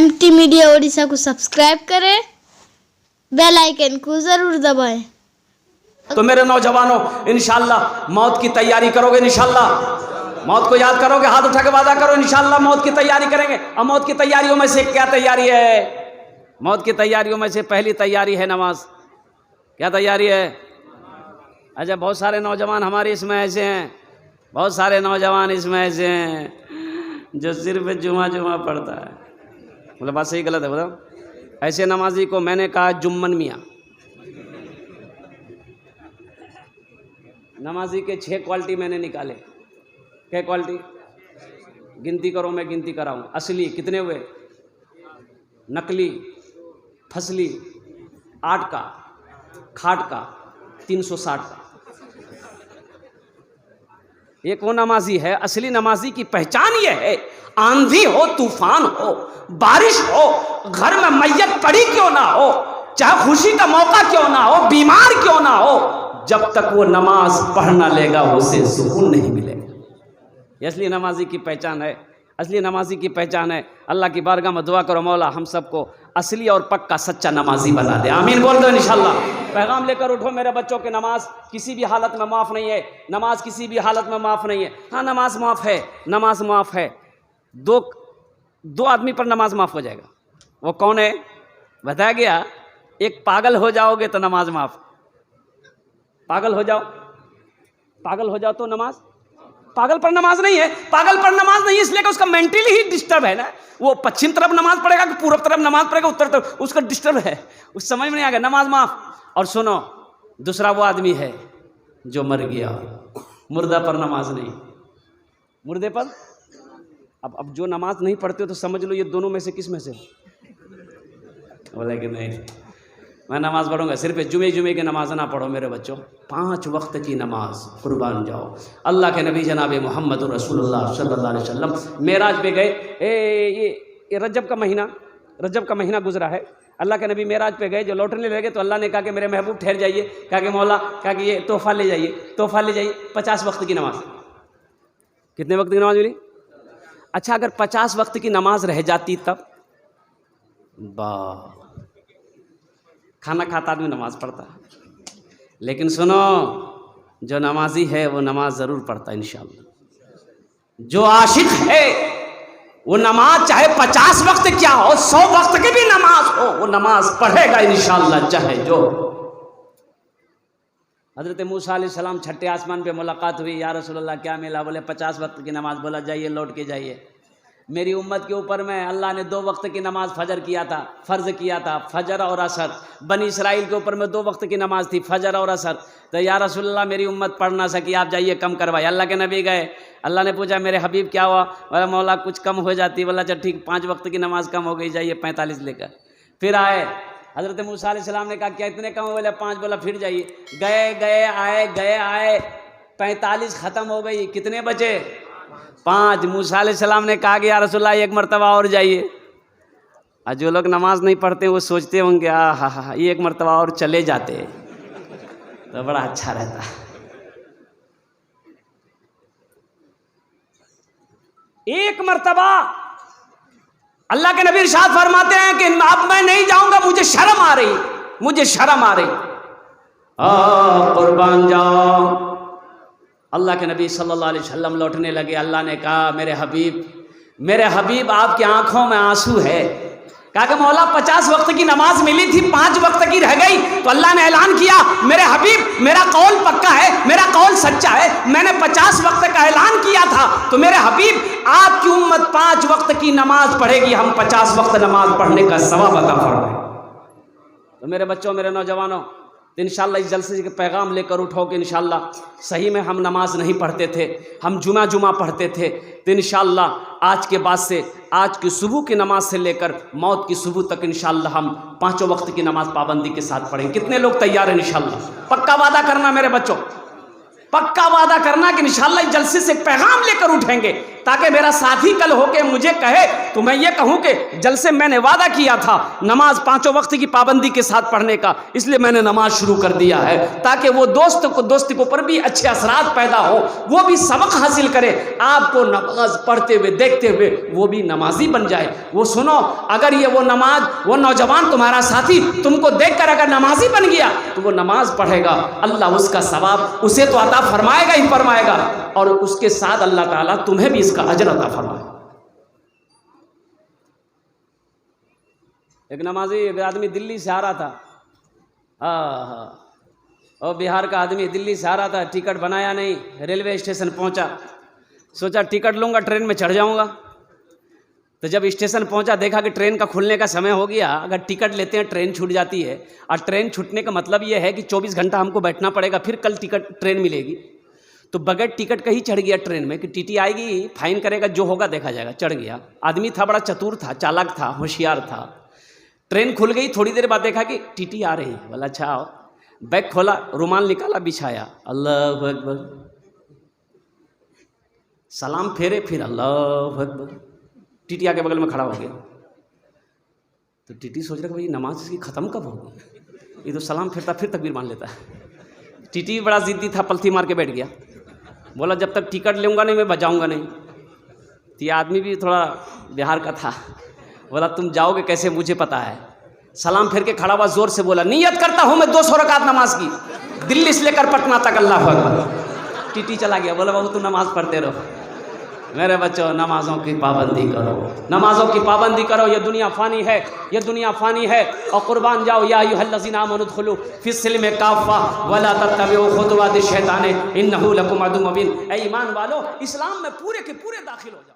MT media Odisha को subscribe करें, bell icon को जरूर दबाएं। तो मेरे नौजवानों, इंशाल्लाह मौत की तैयारी करोगे, इंशाल्लाह मौत को याद करोगे, हाथ उठा के वादा करो इंशाल्लाह मौत की तैयारी करेंगे। और मौत की तैयारियों में से क्या तैयारी है? मौत की तैयारियों में से पहली तैयारी है नमाज। क्या तैयारी है? अच्छा, बहुत सारे नौजवान हमारे इसमें ऐसे हैं, बहुत सारे नौजवान इसमें ऐसे हैं जो सिर्फ जुमा पढ़ता है। मतलब बात सही गलत है बताओ? ऐसे नमाजी को मैंने कहा जुम्मन मियाँ। नमाजी के 6 क्वालिटी मैंने निकाले। क्या क्वालिटी? गिनती करो, मैं गिनती कराऊं। असली कितने हुए? नकली, फसली 8 का, खाट का 360 का। एक वो नमाजी है, असली नमाजी की पहचान ये है, आंधी हो, तूफान हो, बारिश हो, घर में मैयत पड़ी क्यों ना हो, चाहे खुशी का मौका क्यों ना हो, बीमार क्यों ना हो, जब तक वो नमाज पढ़ना लेगा उसे सुकून नहीं मिलेगा। ये असली नमाजी की पहचान है। असली नमाजी की पहचान है। अल्लाह की बारगाह में दुआ करो, मौला हम सबको असली और पक्का सच्चा नमाजी बना दे। आमीन बोल दो इंशाल्लाह। पैगाम लेकर उठो मेरे बच्चों की, नमाज किसी भी हालत में माफ़ नहीं है। नमाज किसी भी हालत में माफ़ नहीं है। हाँ, नमाज माफ़ है, नमाज माफ़ है। दो आदमी पर नमाज माफ़ हो जाएगा। वो कौन है बताया गया? एक पागल हो जाओगे तो नमाज माफ़। पागल हो जाओ तो नमाज। पागल पर नमाज नहीं है, पागल पर नमाज नहीं है इसलिए कि उसका मेंटली ही डिस्टर्ब है ना। वो पश्चिम तरफ नमाज पढ़ेगा कि पूर्व तरफ नमाज पढ़ेगा, उत्तर तरफ, उसका डिस्टर्ब है, उस समझ में नहीं आ गया। नमाज माफ। और सुनो, दूसरा वो आदमी है जो मर गया, मुर्दा पर नमाज नहीं, मुर्दे पर। अब जो नमाज नहीं पढ़ते हो तो समझ लो ये दोनों में से किस में से? बोले कि नहीं, मैं नमाज पढ़ूंगा, सिर्फ जुमे की नमाज ना पढ़ो मेरे बच्चों, 5 वक्त की नमाज, कुर्बान जाओ। अल्लाह के नबी जनाब मोहम्मद रसूलुल्लाह सल्लल्लाहु अलैहि वसल्लम मेराज पे गए। ये रजब का महीना गुजरा है। अल्लाह के नबी मेराज पे गए, जो लौटने लगे तो अल्लाह ने कहा कि मेरे महबूब ठहर जाइए। कहा कि मौला, कहा कि ये तोहफा ले जाइए। 50 वक्त की नमाज। कितने वक्त की नमाज मिली? अच्छा, अगर 50 वक्त की नमाज रह जाती तब? वाह, खाना खाता आदमी नमाज पढ़ता है। लेकिन सुनो, जो नमाजी है वो नमाज ज़रूर पढ़ता है इंशाअल्लाह। जो आशिक है वो नमाज चाहे 50 वक्त क्या हो, 100 वक्त की भी नमाज हो, वो नमाज पढ़ेगा इंशाअल्लाह चाहे जो। हज़रत मूसा अलैहिस्सलाम छठे आसमान पे मुलाकात हुई। या रसूलल्लाह क्या मिला? बोले 50 वक्त की नमाज। बोला जाइए, लौट के जाइए। मेरी उम्मत के ऊपर में अल्लाह ने 2 वक्त की नमाज फ़र्ज़ किया था, फजर और असर। बनी इसराइल के ऊपर में 2 वक्त की नमाज थी, फजर और असर। तो या रसूलल्लाह मेरी उम्मत पढ़ ना सकी, आप जाइए कम करवाइए। अल्लाह के नबी गए, अल्लाह ने पूछा मेरे हबीब क्या हुआ? बोला मौला कुछ कम हो जाती। बोला चल ठीक, 5 वक्त की नमाज कम हो गई, जाइए 45 लेकर। फिर आए, हज़रत मूसा अलैहिस्सलाम ने कहा क्या इतने कम? बोले 5। बोला फिर जाइए। गए आए 45 ख़त्म हो गई। कितने बचे? 5। मूसा अलैहिस्सलाम ने कहा कि या रसूलल्लाह 1 मरतबा और जाइए। और जो लोग नमाज नहीं पढ़ते वो सोचते होंगे हा 1 मरतबा और चले जाते तो बड़ा अच्छा रहता। एक मरतबा अल्लाह के नबी इरशाद फरमाते हैं कि अब मैं नहीं जाऊंगा, मुझे शर्म आ रही। कुर्बान जाओ। अल्लाह के नबी सल्लल्लाहु अलैहि वसल्लम लौटने लगे। अल्लाह ने कहा मेरे हबीब आपकी आंखों में आंसू है। कहा कि मौला 50 वक्त की नमाज मिली थी, 5 वक्त की रह गई। तो अल्लाह ने ऐलान किया मेरे हबीब मेरा कौल पक्का है, मेरा कौल सच्चा है, मैंने 50 वक्त का ऐलान किया था। तो मेरे हबीब आपकी उम्मत 5 वक्त की नमाज पढ़ेगी, हम 50 वक्त नमाज पढ़ने का सवाब अता फरमाए। तो मेरे बच्चों, मेरे नौजवानों, तो इंशाअल्लाह इस जलसे के पैगाम लेकर उठोगे इंशाअल्लाह। सही में हम नमाज नहीं पढ़ते थे, हम जुमा पढ़ते थे। तो इंशाअल्लाह आज के बाद से, आज की सुबह की नमाज से लेकर मौत की सुबह तक इंशाअल्लाह हम 5 वक्त की नमाज पाबंदी के साथ पढ़ेंगे। कितने लोग तैयार हैं? इंशाअल्लाह पक्का वादा करना मेरे बच्चों, पक्का वादा करना कि इंशाअल्लाह इस जलसे से पैगाम लेकर उठेंगे ताकि मेरा साथी कल होके मुझे कहे तो मैं ये कहूँ कि जल से मैंने वादा किया था नमाज 5 वक्त की पाबंदी के साथ पढ़ने का, इसलिए मैंने नमाज शुरू कर दिया है, ताकि वो दोस्त को पर भी अच्छे असरात पैदा हो, वो भी सबक हासिल करे, आपको नमाज पढ़ते हुए देखते हुए वो भी नमाजी बन जाए। वो सुनो, अगर ये वो नौजवान तुम्हारा साथी तुमको देखकर अगर नमाजी बन गया तो वो नमाज पढ़ेगा, अल्लाह उसका सवाब उसे तो अता फरमाएगा ही फरमाएगा, और उसके साथ अल्लाह ताला तुम्हें भी इसका अजर अता फरमाएगा। एक नमाजी एक आदमी दिल्ली से आ रहा था, और बिहार का आदमी दिल्ली से आ रहा था, टिकट बनाया नहीं, रेलवे स्टेशन पहुंचा, सोचा टिकट लूँगा ट्रेन में चढ़ जाऊँगा। तो जब स्टेशन पहुंचा देखा कि ट्रेन का खुलने का समय हो गया, अगर टिकट लेते हैं ट्रेन छूट जाती है, और ट्रेन छूटने का मतलब ये है कि 24 घंटा हमको बैठना पड़ेगा, फिर कल ट्रेन मिलेगी। तो बगैर टिकट का ही चढ़ गया ट्रेन में कि टीटी आएगी फाइन करेगा, जो होगा देखा जाएगा। चढ़ गया, आदमी था बड़ा चतुर था, चालाक था, होशियार था। ट्रेन खुल गई, थोड़ी देर बाद देखा कि टीटी आ रही है, बोला अच्छा आओ। बैग खोला, रुमाल निकाला, बिछाया, अल्लाह अकबर, सलाम फेरे, फिर अल्लाह अकबर, टीटी आके बगल में खड़ा हो गया। तो टीटी सोच रहा कि भाई नमाज इसकी ख़त्म कब होगी, ये तो सलाम फिरता फिर तकबीर मान लेता है। टीटी बड़ा ज़िद्दी था, पलथी मार के बैठ गया, बोला जब तक टिकट लूँगा नहीं मैं बजाऊँगा नहीं। तो ये आदमी भी थोड़ा बिहार का था, बोला तुम जाओगे कैसे मुझे पता है। सलाम फिर के खड़ा हुआ, ज़ोर से बोला नियत करता हूँ मैं 200 रकात नमाज की, दिल्ली से लेकर पटना तक, अल्लाह अकबर। टीटी चला गया, बोला बाबू तुम नमाज़ पढ़ते रहो। मेरे बच्चों, नमाज़ों की पाबंदी करो, नमाज़ों की पाबंदी करो। ये दुनिया फ़ानी है, ये दुनिया फ़ानी है, और कुर्बान जाओ। या अय्युहल्लज़ीना आमनू उदखुलू फ़िस्सिल्मि काफ़्फ़ा वला तत्तबिऊ खुतुवाति शैतान इन्नहु लकुम अदुव्वुम मुबीन। ऐ ईमान वालो, इस्लाम में पूरे के पूरे दाखिल हो जाओ।